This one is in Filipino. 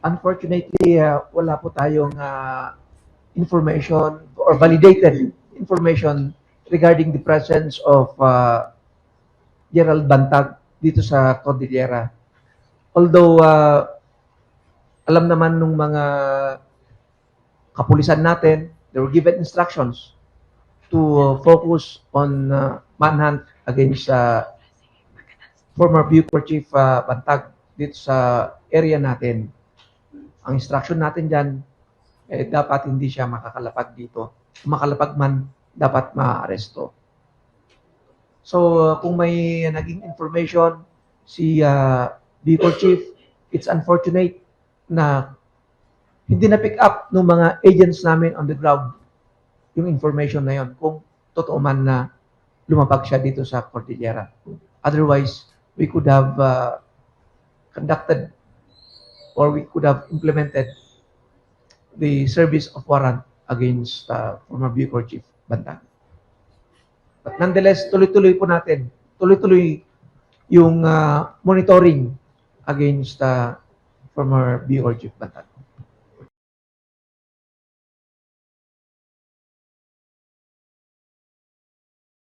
Unfortunately, wala po tayong information or validated information regarding the presence of Gerald Bantag dito sa Cordillera. Although, alam naman nung mga kapulisan natin, they were given instructions to focus on manhunt against former Bucor Chief Bantag dito sa area natin. Ang instruction natin dyan, dapat hindi siya makakalapag dito. Kung makalapag man, dapat maaresto. So, kung may naging information si Bucor Chief, it's unfortunate na hindi na pick up ng mga agents namin on the ground yung information na yon kung totoo man na lumapag siya dito sa Cordillera. Otherwise, we could have conducted or we could have implemented the service of warrant against former Bucor Chief Bantag. But nonetheless, tuloy-tuloy po natin, tuloy-tuloy yung monitoring against former Bucor Chief Bantag.